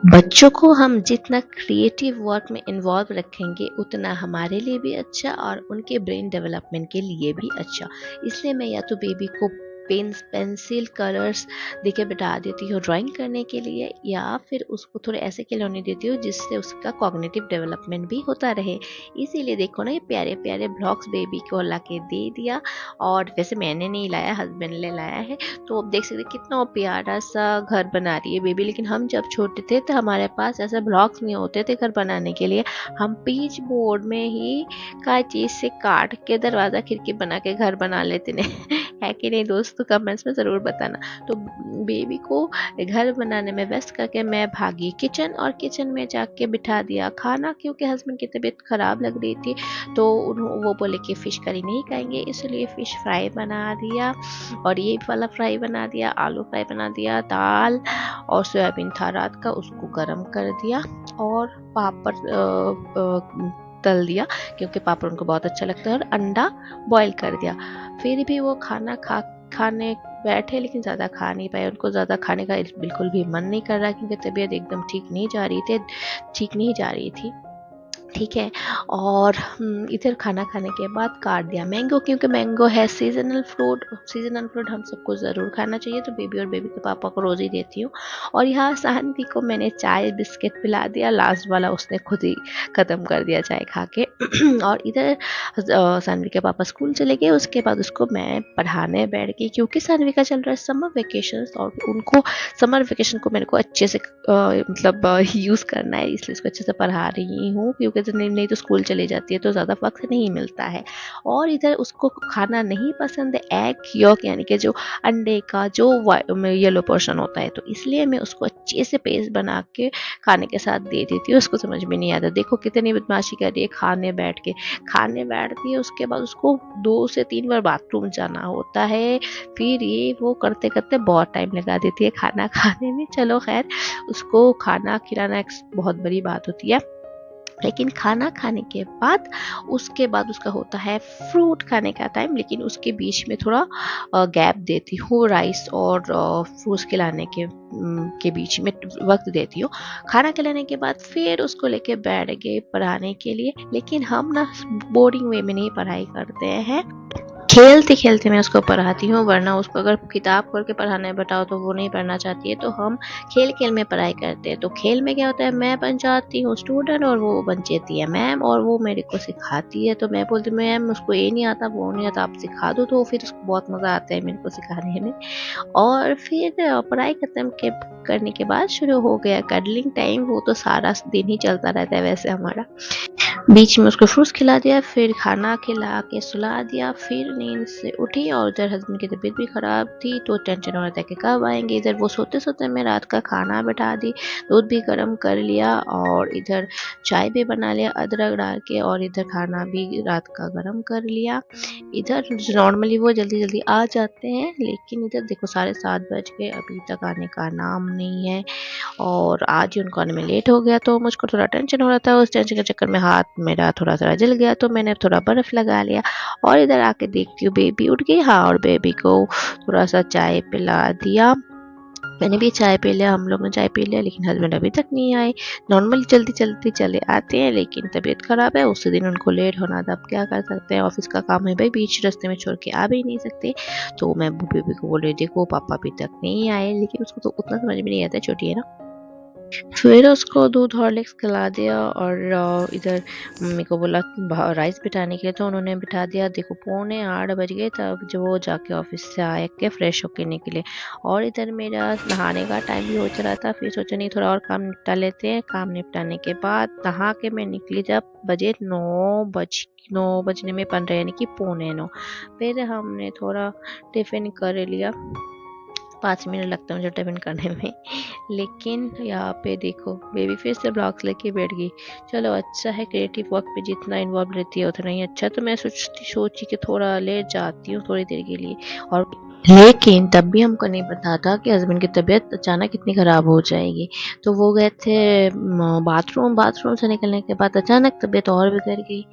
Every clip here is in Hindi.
बच्चों को हम जितना क्रिएटिव वर्क में इन्वॉल्व रखेंगे उतना हमारे लिए भी अच्छा और उनके ब्रेन डेवलपमेंट के लिए भी अच्छा। इसलिए मैं या तो बेबी को पेन्स पेंसिल कलर्स देके बिठा देती हूँ ड्राइंग करने के लिए, या फिर उसको थोड़े ऐसे खिलौने देती हूँ जिससे उसका कॉग्निटिव डेवलपमेंट भी होता रहे। इसीलिए देखो ना, ये प्यारे प्यारे ब्लॉक्स बेबी को ला के दे दिया। और वैसे मैंने नहीं लाया, हस्बैंड ने लाया है। तो आप देख सकते कितना प्यारा सा घर बना रही है बेबी। लेकिन हम जब छोटे थे तो हमारे पास ऐसे ब्लॉक्स नहीं होते थे घर बनाने के लिए। हम पीच बोर्ड में ही का चीज से काट के दरवाजा खिड़की बना के घर बना लेते थे। है कि नहीं दोस्तों? कमेंट्स में ज़रूर बताना। तो बेबी को घर बनाने में व्यस्त करके मैं भागी किचन, और किचन में जाके बिठा दिया खाना, क्योंकि हस्बैंड की तबीयत खराब लग रही थी। तो वो बोले कि फ़िश करी नहीं खाएंगे, इसलिए फ़िश फ्राई बना दिया। और ये वाला फ्राई बना दिया, आलू फ्राई बना दिया, दाल और सोयाबीन था रात का, उसको गरम कर दिया। और पापड़ तल दिया, क्योंकि पापड़ उनको बहुत अच्छा लगता है। और अंडा बॉईल कर दिया। फिर भी वो खाने बैठे, लेकिन ज़्यादा खा नहीं पाए। उनको ज़्यादा खाने का बिल्कुल भी मन नहीं कर रहा, क्योंकि तबीयत एकदम ठीक नहीं जा रही थी। ठीक है। और इधर खाना खाने के बाद काट दिया मैंगो, क्योंकि मैंगो है सीजनल फ्रूट। सीजनल फ्रूट हम सबको ज़रूर खाना चाहिए, तो बेबी और बेबी के पापा को रोज़ ही देती हूँ। और यहाँ सानवी को मैंने चाय बिस्किट पिला दिया, लास्ट वाला उसने खुद ही ख़त्म कर दिया चाय खा के। और इधर सानवी के पापा स्कूल चले गए। उसके बाद उसको मैं पढ़ाने बैठ गई, क्योंकि सानवी का चल रहा है समर वेकेशन, और उनको समर वेकेशन को मेरे को अच्छे से मतलब यूज़ करना है, इसलिए उसको अच्छे से पढ़ा रही हूँ। क्योंकि तो नहीं तो स्कूल चली जाती है तो ज़्यादा वक्त नहीं मिलता है। और इधर उसको खाना नहीं पसंद है एग यॉक, यानी कि जो अंडे का जो येलो पोर्शन होता है। तो इसलिए मैं उसको अच्छे से पेस्ट बना के खाने के साथ दे देती हूँ। उसको समझ में नहीं आता। देखो कितनी बदमाशी कर रही है। खाने बैठती है, उसके बाद उसको 2 से 3 बार बाथरूम जाना होता है। फिर ये वो करते करते बहुत टाइम लगा देती है खाना खाने में। चलो खैर, उसको खाना खिलाना एक बहुत बड़ी बात होती है। लेकिन खाना खाने के बाद उसके बाद उसका होता है फ्रूट खाने का टाइम। लेकिन उसके बीच में थोड़ा गैप देती हूँ, राइस और फ्रूट्स खिलाने के बीच में वक्त देती हूँ। खाना खिलाने के बाद फिर उसको लेके बैठ गए पढ़ाने के लिए। लेकिन हम ना बोरिंग वे में नहीं पढ़ाई करते हैं, खेलते खेलते मैं उसको पढ़ाती हूँ। वरना उसको अगर किताब खोल के पढ़ाने बैठाओ तो वो नहीं पढ़ना चाहती है। तो हम खेल खेल में पढ़ाई करते हैं। तो खेल में क्या होता है, मैं बन जाती हूँ स्टूडेंट और वो बन जाती है मैम, और वो मेरे को सिखाती है। तो मैं बोलती हूँ मैम उसको ये नहीं आता वो नहीं आता, आप सिखा दो। तो फिर उसको बहुत मज़ा आता है मेरे को सिखाने में। और फिर पढ़ाई खत्म करने के बाद शुरू हो गया कडलिंग टाइम। वो तो सारा दिन ही चलता रहता है वैसे हमारा। बीच में उसको फ्रूट्स खिला दिया, फिर खाना खिला के सुला दिया। फिर नींद से उठी, और उधर हस्बैंड की तबीयत भी ख़राब थी तो टेंशन हो रहा था कि कब आएंगे। इधर वो सोते सोते मैं रात का खाना बैठा दी, दूध भी गर्म कर लिया, और इधर चाय भी बना लिया अदरक डाल के, और इधर खाना भी रात का गर्म कर लिया। इधर नॉर्मली वो जल्दी जल्दी आ जाते हैं, लेकिन इधर देखो 7:30 बज गए, अभी तक आने का नाम नहीं है। और आज ही उनको आने में लेट हो गया, तो मुझको थोड़ा टेंशन हो रहा था। उस टेंशन के चक्कर में हाथ मेरा थोड़ा सा जल गया, तो मैंने थोड़ा बर्फ़ लगा लिया। और इधर आके देखती हूँ बेबी उठ गई। हाँ, और बेबी को थोड़ा सा चाय पिला दिया। मैंने भी चाय पी लिया, हम लोग ने चाय पी लिया, लेकिन हस्बैंड अभी तक नहीं आए। नॉर्मली जल्दी जल्दी चले आते हैं, लेकिन तबीयत ख़राब है उसी दिन उनको लेट होना था। अब क्या कर सकते हैं, ऑफिस का काम है भाई, बीच रास्ते में छोड़ के आ भी नहीं सकते। तो मैं बेबी को बोल रही देखो पापा अभी तक नहीं आए, लेकिन उसको तो उतना समझ में नहीं आता, छोटी है ना। फिर उसको दूध हॉर्लिक्स खिला दिया, और इधर मम्मी को बोला राइस बिठाने के लिए, तो उन्होंने बिठा दिया। देखो 7:45 बज गए तब जो वो जाके ऑफिस से आए के फ्रेश होने के लिए। और इधर मेरा नहाने का टाइम भी हो चला था। फिर सोचा नहीं थोड़ा और काम निपटा लेते हैं। काम निपटाने के बाद नहा के मैं निकली, जब बजे 9 बजने में 15 यानी कि 8:45। फिर हमने थोड़ा टिफ़िन कर लिया। 5 मिनट लगता है मुझे टिफ़िन करने में। लेकिन यहाँ पे देखो बेबी फिर से ब्लॉक्स लेके बैठ गई। चलो अच्छा है, क्रिएटिव वर्क पे जितना इन्वॉल्व रहती है उतना ही अच्छा। तो मैं सोची कि थोड़ा लेट जाती हूँ थोड़ी देर के लिए। और लेकिन तब भी हमको नहीं पता था कि हस्बैंड की तबीयत अचानक इतनी ख़राब हो जाएगी। तो वो गए थे बाथरूम से निकलने के बाद अचानक तबीयत और बिगड़ गई।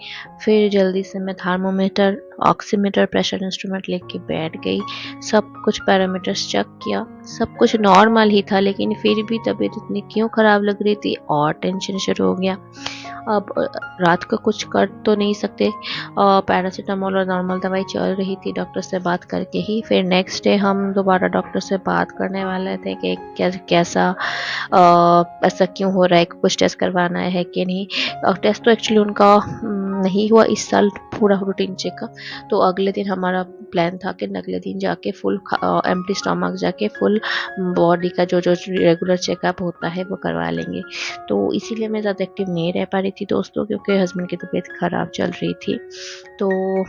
फिर जल्दी से मैं थर्मामीटर, ऑक्सीमीटर, प्रेशर इंस्ट्रूमेंट लेके बैठ गई। सब कुछ पैरामीटर्स चेक किया, सब कुछ नॉर्मल ही था, लेकिन फिर भी तबीयत इतनी क्यों ख़राब लग रही थी और टेंशन शुरू हो गया। अब रात को कुछ कर तो नहीं सकते, पैरासीटामोल और नॉर्मल दवाई चल रही थी डॉक्टर से बात करके ही। फिर नेक्स्ट डे हम दोबारा डॉक्टर से बात करने वाले थे कि कैसा ऐसा क्यों हो रहा है, कुछ टेस्ट करवाना है कि नहीं। टेस्ट तो एक्चुअली उनका नहीं हुआ इस साल पूरा रूटीन चेकअप। तो अगले दिन हमारा प्लान था कि अगले दिन जाके फुल एम्प्टी स्टमक जाके फुल बॉडी का जो जो रेगुलर चेकअप होता है वो करवा लेंगे। तो इसीलिए मैं ज़्यादा एक्टिव नहीं रह पा रही थी दोस्तों, क्योंकि हस्बैंड की तबीयत ख़राब चल रही थी। तो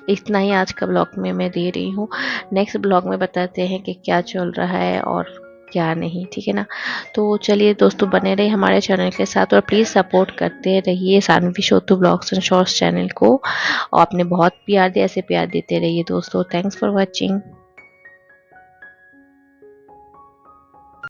इतना ही आज का ब्लॉग में मैं दे रही हूँ। नेक्स्ट ब्लॉग में बताते हैं कि क्या चल रहा है और क्या नहीं, ठीक है ना। तो चलिए दोस्तों, बने रहिए हमारे चैनल के साथ और प्लीज़ सपोर्ट करते रहिए सानवी शोतू ब्लॉग्स एंड शॉर्ट्स चैनल को। और आपने बहुत प्यार दिया, ऐसे प्यार देते रहिए दोस्तों। Thanks for watching.